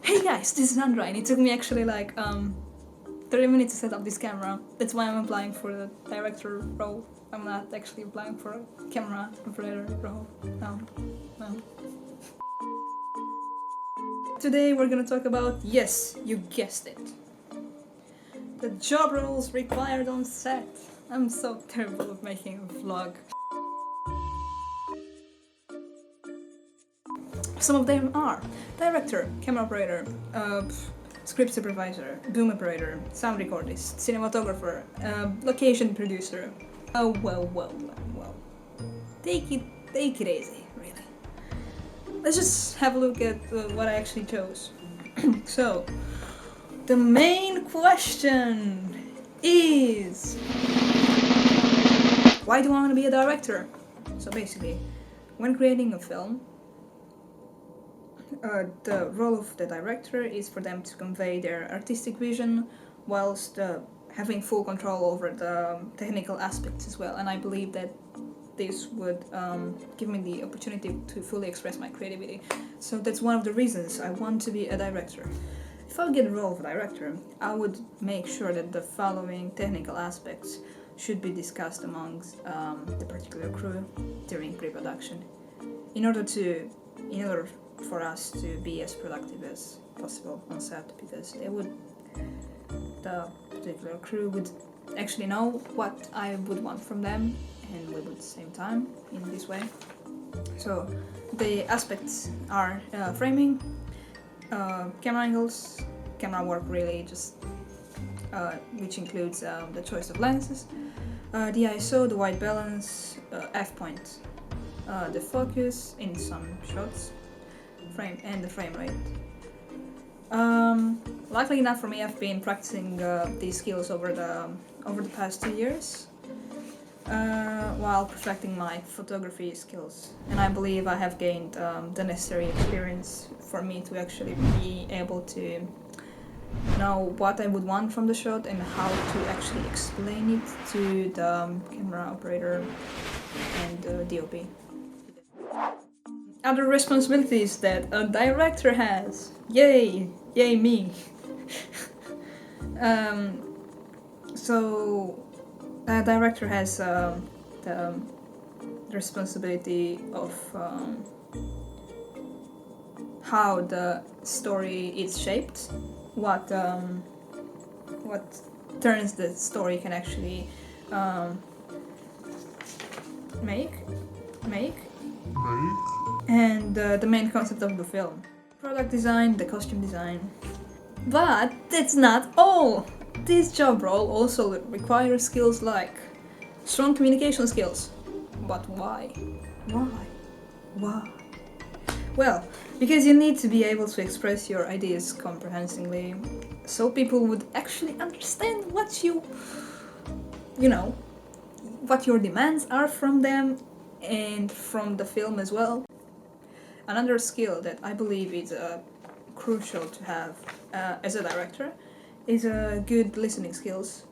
Hey guys, this is Andra, and it took me actually like 30 minutes to set up this camera. That's why I'm applying for the director role. I'm not actually applying for a camera operator role. No. Today we're gonna talk about, yes, you guessed it, the job roles required on set. I'm so terrible at making a vlog. Some of them are director, camera operator, script supervisor, boom operator, sound recordist, cinematographer, location producer. Well. Take it easy, really. Let's just have a look at what I actually chose. So, the main question is, why do I want to be a director? So basically, when creating a film, the role of the director is for them to convey their artistic vision whilst having full control over the technical aspects as well. And I believe that this would give me the opportunity to fully express my creativity. So that's one of the reasons I want to be a director. If I get the role of a director, I would make sure that the following technical aspects should be discussed amongst the particular crew during pre-production in order for us to be as productive as possible on set, because the particular crew would actually know what I would want from them, and we would same time in this way. So the aspects are framing, camera angles, camera work really, just which includes the choice of lenses, the ISO, the white balance, f-point, the focus in some shots, frame and the frame rate. Luckily enough for me, I've been practicing these skills over the past 2 years while perfecting my photography skills, and I believe I have gained the necessary experience for me to actually be able to know what I would want from the shot and how to actually explain it to the camera operator and the DOP. Other responsibilities that a director has. Yay me. So a director has the responsibility of how the story is shaped, what turns the story can actually make, and the main concept of the film. Product design, the costume design. But that's not all! This job role also requires skills like strong communication skills. But why? Why? Well, because you need to be able to express your ideas comprehensively, so people would actually understand what what your demands are from them and from the film as well. Another skill that I believe is crucial to have as a director is good listening skills.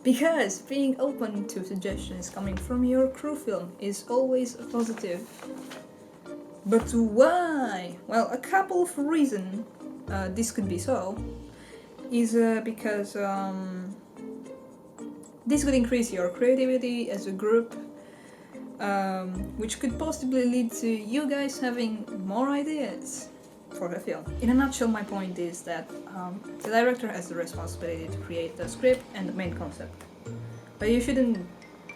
Because being open to suggestions coming from your crew film is always a positive. But why? Well, a couple of reasons this could be so is because this could increase your creativity as a group, which could possibly lead to you guys having more ideas for the film. In a nutshell, my point is that the director has the responsibility to create the script and the main concept. But you shouldn't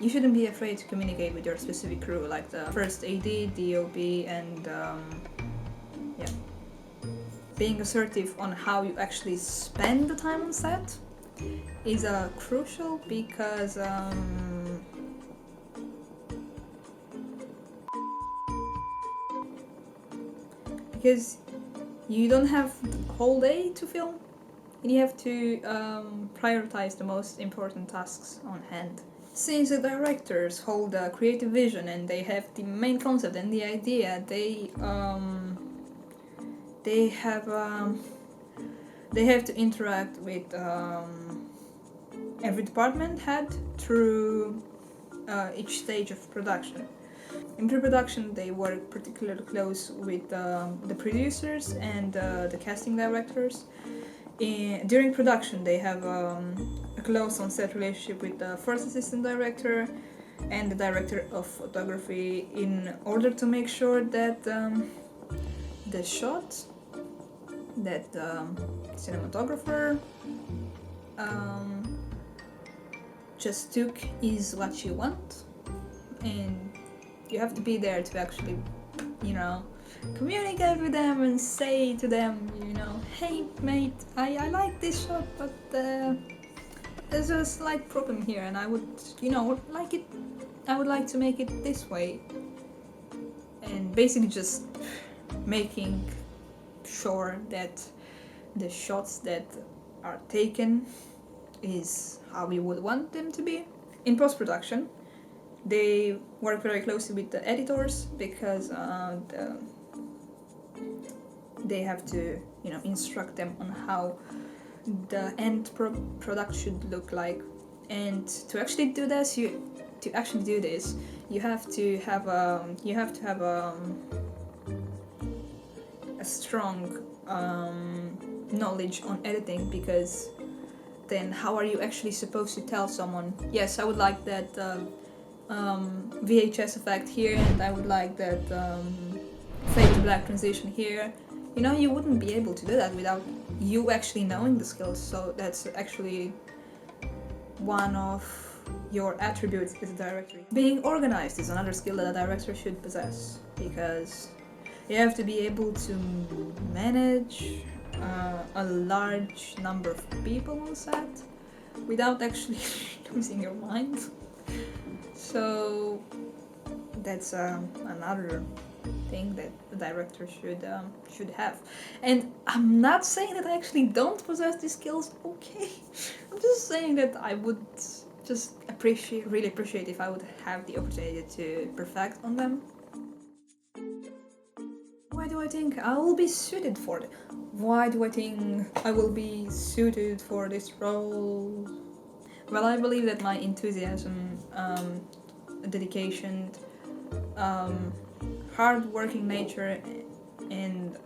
be afraid to communicate with your specific crew, like the first AD, DOP, and yeah. Being assertive on how you actually spend the time on set is crucial because you don't have the whole day to film, and you have to prioritize the most important tasks on hand. Since the directors hold the creative vision and they have the main concept and the idea, they have to interact with every department had through each stage of production. In pre-production, they work particularly close with the producers and the casting directors. During production, they have a close on-set relationship with the first assistant director and the director of photography in order to make sure that the shot that the cinematographer just took is what you want, and you have to be there to actually, communicate with them and say to them, hey mate, I like this shot, but there's a slight problem here, and I would, I would like to make it this way. And basically just making sure that the shots that are taken is how we would want them to be. In post-production, they work very closely with the editors because they have to, instruct them on how the end product should look like. And to actually do this, you have to have a strong knowledge on editing, because then how are you actually supposed to tell someone, yes, I would like that VHS effect here, and I would like that fade to black transition here. You wouldn't be able to do that without you actually knowing the skills. So that's actually one of your attributes as a director. Being organized is another skill that a director should possess, because you have to be able to manage a large number of people on set without actually losing your mind. So that's another thing that the director should have. And I'm not saying that I actually don't possess these skills, okay? I'm just saying that I would just really appreciate if I would have the opportunity to perfect on them. Why do I think I will be suited for it? Why do I think I will be suited for this role? Well, I believe that my enthusiasm, dedication, hard-working nature, and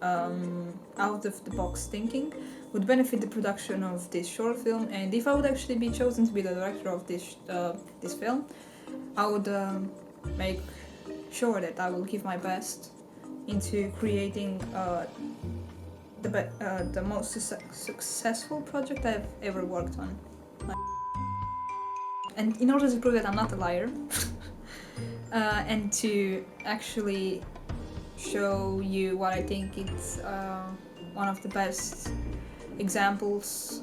out-of-the-box thinking would benefit the production of this short film. And if I would actually be chosen to be the director of this film, I would make sure that I will give my best into creating the most successful project I've ever worked on. And in order to prove that I'm not a liar, and to actually show you what I think it's one of the best examples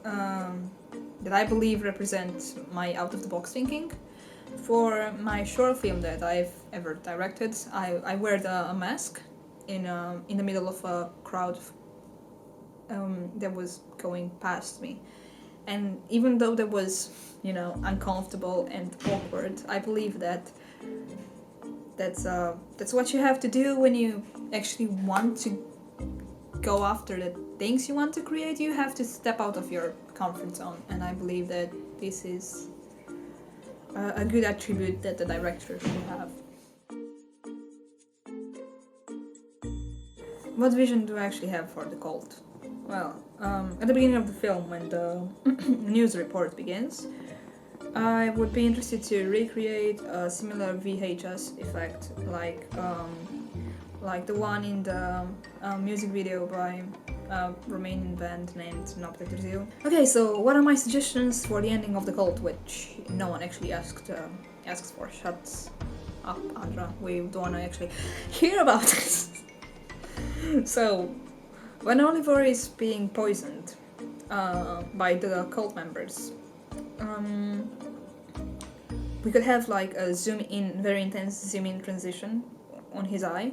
that I believe represent my out-of-the-box thinking. For my short film that I've ever directed, I wear a mask in the middle of a crowd that was going past me. And even though that was, uncomfortable and awkward, I believe that that's what you have to do when you actually want to go after the things you want to create. You have to step out of your comfort zone, and I believe that this is a good attribute that the director should have. What vision do I actually have for the cult? Well, at the beginning of the film, when the news report begins, I would be interested to recreate a similar VHS effect, like the one in the music video by a Romanian band named Noaptea Târziu. Okay, so what are my suggestions for the ending of the cult, which no one actually asks for? Shut up, Andra. We don't want to actually hear about this. So, when Oliver is being poisoned by the cult members, we could have like a very intense zoom in transition on his eye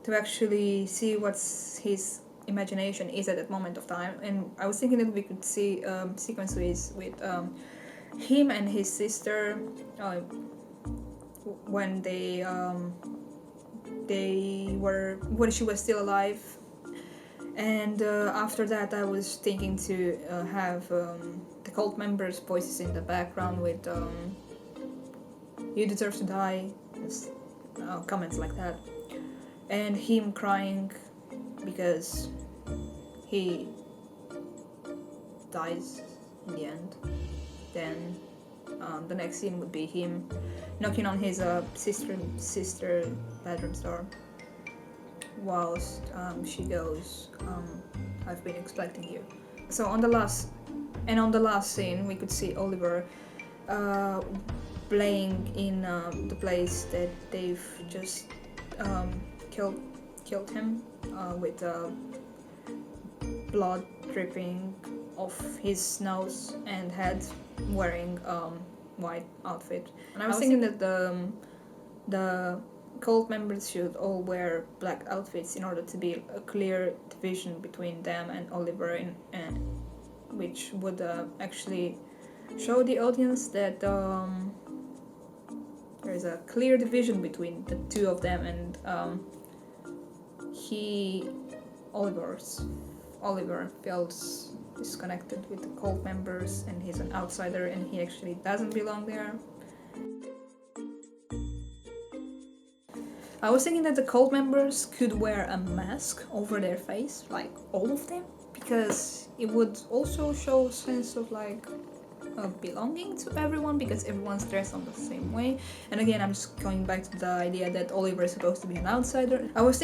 to actually see what his imagination is at that moment of time. And I was thinking that we could see sequences with him and his sister when when she was still alive, And after that, I was thinking to have the cult members' voices in the background with "You deserve to die," comments like that, and him crying because he dies in the end. Then the next scene would be him knocking on his sister bedroom door, whilst she goes, "I've been expecting you." So on the last scene, we could see Oliver playing in the place that they've just killed him with blood dripping off his nose and head, wearing white outfit. And I was thinking that the cult members should all wear black outfits in order to be a clear division between them and Oliver, and which would actually show the audience that there is a clear division between the two of them, and Oliver feels disconnected with the cult members, and he's an outsider, and he actually doesn't belong there. I was thinking that the cult members could wear a mask over their face, like all of them, because it would also show a sense of like belonging to everyone, because everyone's dressed on the same way. And again, I'm just going back to the idea that Oliver is supposed to be an outsider. I was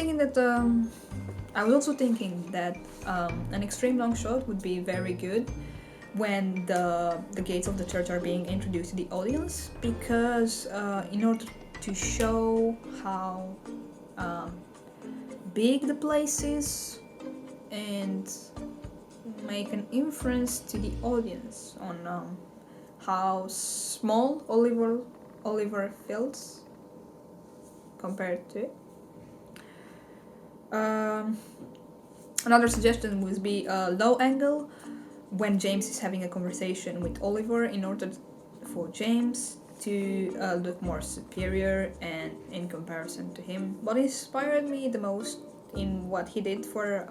also thinking that an extreme long shot would be very good when the gates of the church are being introduced to the audience, because in order to show how big the place is and make an inference to the audience on how small Oliver feels compared to it. Another suggestion would be a low angle when James is having a conversation with Oliver, in order for James to look more superior and in comparison to him. What inspired me the most in what he did for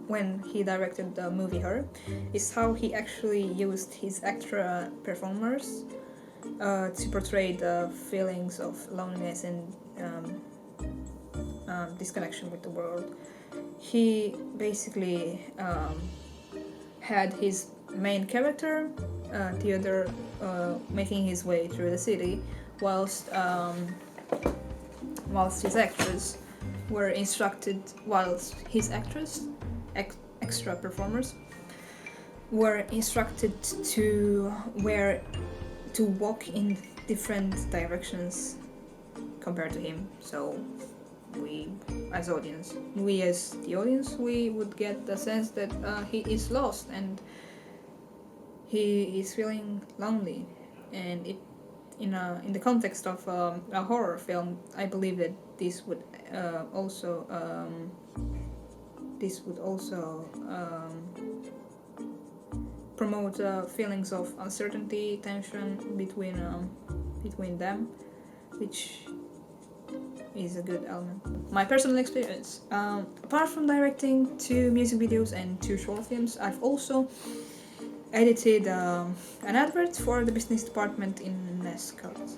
when he directed the movie Her is how he actually used his extra performers to portray the feelings of loneliness and disconnection with the world. He basically had his main character, Theodore, making his way through the city, whilst his actors were instructed, extra performers were instructed to walk in different directions compared to him. So we as the audience, we would get the sense that he is lost and he is feeling lonely, and in the context of a horror film, I believe that this would also promote feelings of uncertainty, tension between them, which is a good element. My personal experience, apart from directing 2 music videos and 2 short films, I've also edited an advert for the business department in Nescott.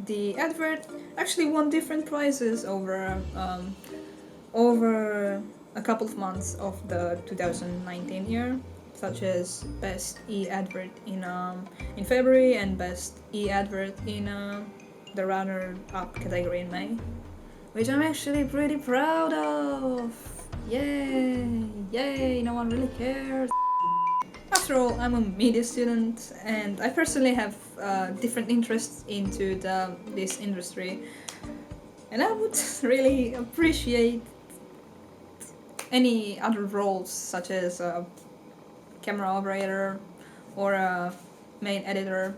The advert actually won different prizes over a couple of months of the 2019 year, such as Best E-Advert in February and Best E-Advert in the runner-up category in May, which I'm actually pretty proud of. Yay, no one really cares. After all, I'm a media student, and I personally have different interests into this industry, and I would really appreciate any other roles, such as a camera operator or a main editor,